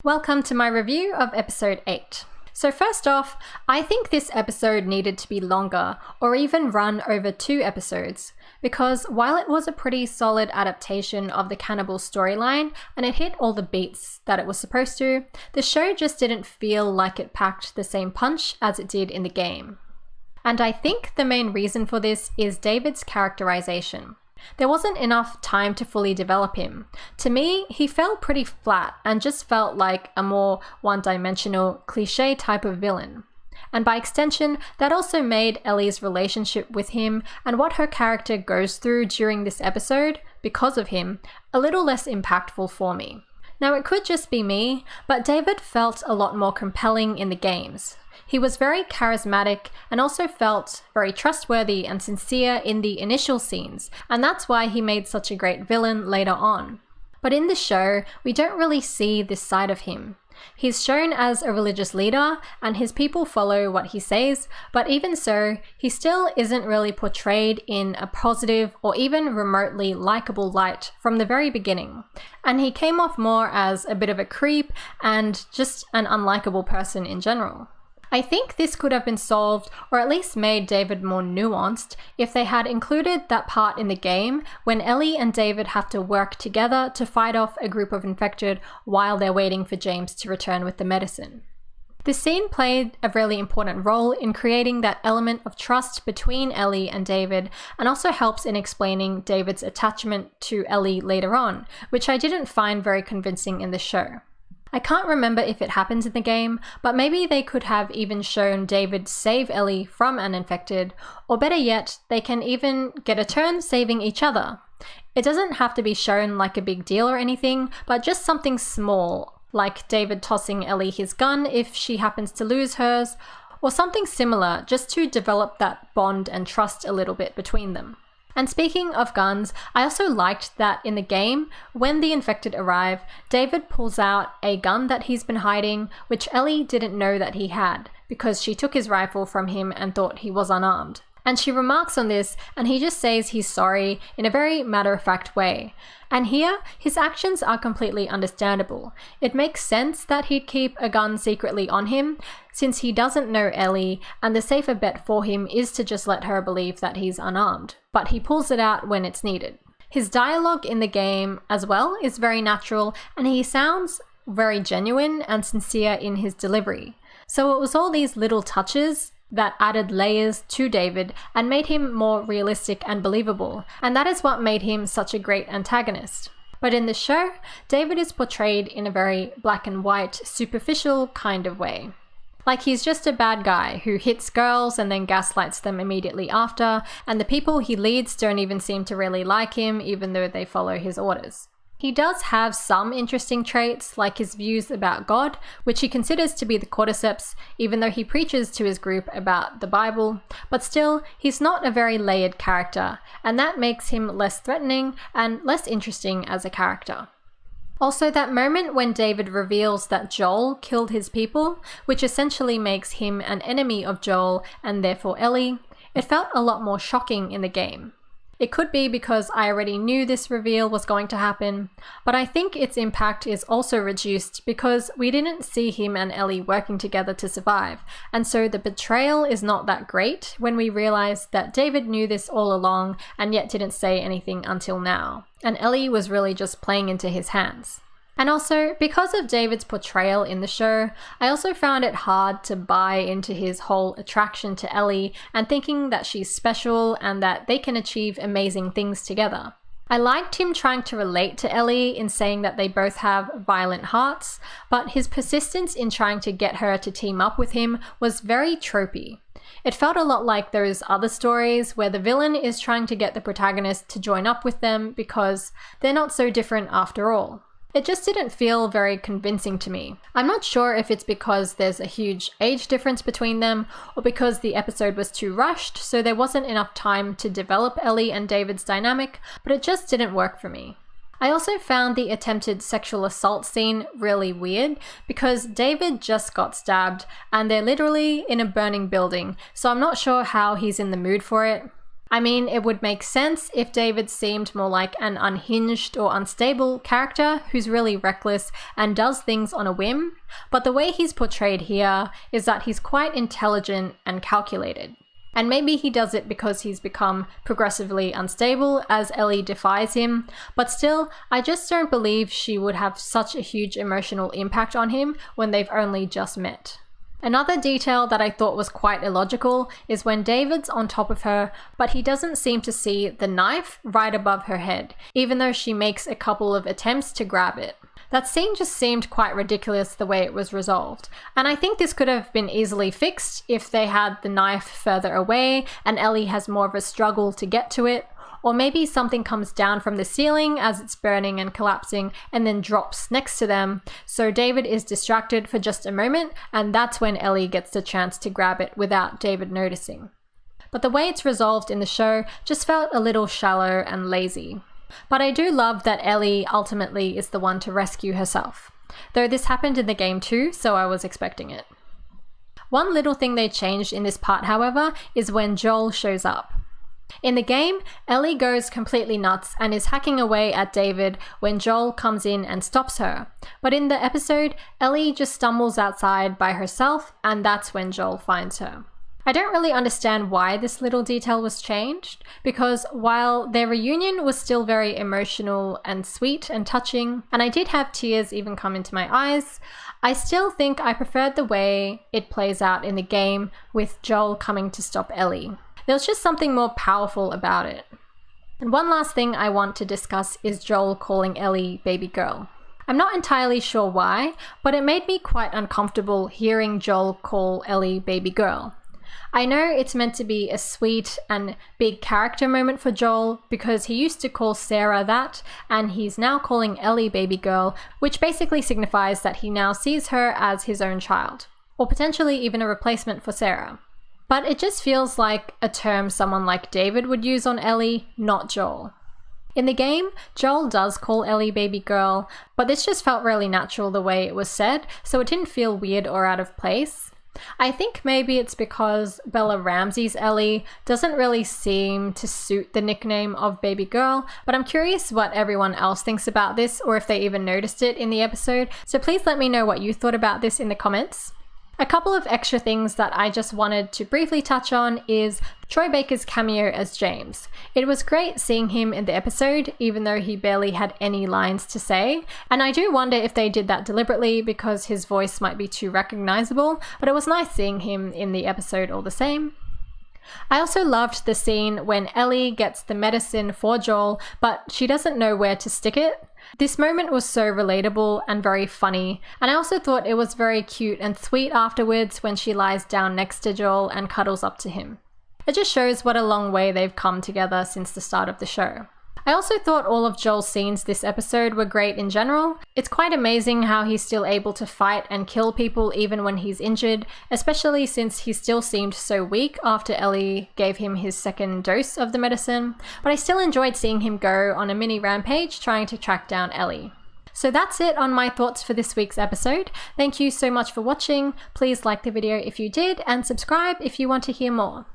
Welcome to my review of episode 8. So first off, I think this episode needed to be longer or even run over 2 episodes, because while it was a pretty solid adaptation of the Cannibal storyline and it hit all the beats that it was supposed to, the show just didn't feel like it packed the same punch as it did in the game. And I think the main reason for this is David's characterization. There wasn't enough time to fully develop him. To me, he fell pretty flat and just felt like a more one-dimensional, cliche type of villain. And by extension, that also made Ellie's relationship with him and what her character goes through during this episode, because of him, a little less impactful for me. Now, it could just be me, but David felt a lot more compelling in the games. He was very charismatic and also felt very trustworthy and sincere in the initial scenes, and that's why he made such a great villain later on. But in the show, we don't really see this side of him. He's shown as a religious leader, and his people follow what he says, but even so, he still isn't really portrayed in a positive or even remotely likable light from the very beginning. And he came off more as a bit of a creep and just an unlikable person in general. I think this could have been solved, or at least made David more nuanced, if they had included that part in the game when Ellie and David have to work together to fight off a group of infected while they're waiting for James to return with the medicine. This scene played a really important role in creating that element of trust between Ellie and David, and also helps in explaining David's attachment to Ellie later on, which I didn't find very convincing in the show. I can't remember if it happens in the game, but maybe they could have even shown David save Ellie from an infected, or better yet, they can even get a turn saving each other. It doesn't have to be shown like a big deal or anything, but just something small, like David tossing Ellie his gun if she happens to lose hers, or something similar, just to develop that bond and trust a little bit between them. And speaking of guns, I also liked that in the game, when the infected arrive, David pulls out a gun that he's been hiding, which Ellie didn't know that he had, because she took his rifle from him and thought he was unarmed. And she remarks on this, and he just says he's sorry in a very matter-of-fact way. And here, his actions are completely understandable. It makes sense that he'd keep a gun secretly on him, since he doesn't know Ellie, and the safer bet for him is to just let her believe that he's unarmed. But he pulls it out when it's needed. His dialogue in the game as well is very natural, and he sounds very genuine and sincere in his delivery. So it was all these little touches that added layers to David and made him more realistic and believable, and that is what made him such a great antagonist. But in the show, David is portrayed in a very black and white, superficial kind of way. Like he's just a bad guy who hits girls and then gaslights them immediately after, and the people he leads don't even seem to really like him, even though they follow his orders. He does have some interesting traits, like his views about God, which he considers to be the cordyceps, even though he preaches to his group about the Bible, but still, he's not a very layered character, and that makes him less threatening and less interesting as a character. Also, that moment when David reveals that Joel killed his people, which essentially makes him an enemy of Joel and therefore Ellie, it felt a lot more shocking in the game. It could be because I already knew this reveal was going to happen, but I think its impact is also reduced because we didn't see him and Ellie working together to survive, and so the betrayal is not that great when we realize that David knew this all along and yet didn't say anything until now, and Ellie was really just playing into his hands. And also, because of David's portrayal in the show, I also found it hard to buy into his whole attraction to Ellie and thinking that she's special and that they can achieve amazing things together. I liked him trying to relate to Ellie in saying that they both have violent hearts, but his persistence in trying to get her to team up with him was very tropey. It felt a lot like those other stories where the villain is trying to get the protagonist to join up with them because they're not so different after all. It just didn't feel very convincing to me. I'm not sure if it's because there's a huge age difference between them, or because the episode was too rushed, so there wasn't enough time to develop Ellie and David's dynamic, but it just didn't work for me. I also found the attempted sexual assault scene really weird, because David just got stabbed, and they're literally in a burning building, so I'm not sure how he's in the mood for it. I mean, it would make sense if David seemed more like an unhinged or unstable character who's really reckless and does things on a whim, but the way he's portrayed here is that he's quite intelligent and calculated. And maybe he does it because he's become progressively unstable as Ellie defies him, but still, I just don't believe she would have such a huge emotional impact on him when they've only just met. Another detail that I thought was quite illogical is when David's on top of her, but he doesn't seem to see the knife right above her head, even though she makes a couple of attempts to grab it. That scene just seemed quite ridiculous the way it was resolved, and I think this could have been easily fixed if they had the knife further away and Ellie has more of a struggle to get to it, or maybe something comes down from the ceiling as it's burning and collapsing and then drops next to them, so David is distracted for just a moment and that's when Ellie gets the chance to grab it without David noticing. But the way it's resolved in the show just felt a little shallow and lazy. But I do love that Ellie ultimately is the one to rescue herself, though this happened in the game too, so I was expecting it. One little thing they changed in this part, however, is when Joel shows up. In the game, Ellie goes completely nuts and is hacking away at David when Joel comes in and stops her. But in the episode, Ellie just stumbles outside by herself and that's when Joel finds her. I don't really understand why this little detail was changed, because while their reunion was still very emotional and sweet and touching, and I did have tears even come into my eyes, I still think I preferred the way it plays out in the game with Joel coming to stop Ellie. There was just something more powerful about it. And one last thing I want to discuss is Joel calling Ellie baby girl. I'm not entirely sure why, but it made me quite uncomfortable hearing Joel call Ellie baby girl. I know it's meant to be a sweet and big character moment for Joel because he used to call Sarah that, and he's now calling Ellie baby girl, which basically signifies that he now sees her as his own child, or potentially even a replacement for Sarah. But it just feels like a term someone like David would use on Ellie, not Joel. In the game, Joel does call Ellie baby girl, but this just felt really natural the way it was said, so it didn't feel weird or out of place. I think maybe it's because Bella Ramsey's Ellie doesn't really seem to suit the nickname of baby girl, but I'm curious what everyone else thinks about this or if they even noticed it in the episode, so please let me know what you thought about this in the comments. A couple of extra things that I just wanted to briefly touch on is Troy Baker's cameo as James. It was great seeing him in the episode, even though he barely had any lines to say, and I do wonder if they did that deliberately because his voice might be too recognizable, but it was nice seeing him in the episode all the same. I also loved the scene when Ellie gets the medicine for Joel, but she doesn't know where to stick it. This moment was so relatable and very funny, and I also thought it was very cute and sweet afterwards when she lies down next to Joel and cuddles up to him. It just shows what a long way they've come together since the start of the show. I also thought all of Joel's scenes this episode were great in general. It's quite amazing how he's still able to fight and kill people even when he's injured, especially since he still seemed so weak after Ellie gave him his second dose of the medicine, but I still enjoyed seeing him go on a mini rampage trying to track down Ellie. So that's it on my thoughts for this week's episode. Thank you so much for watching. Please like the video if you did and subscribe if you want to hear more.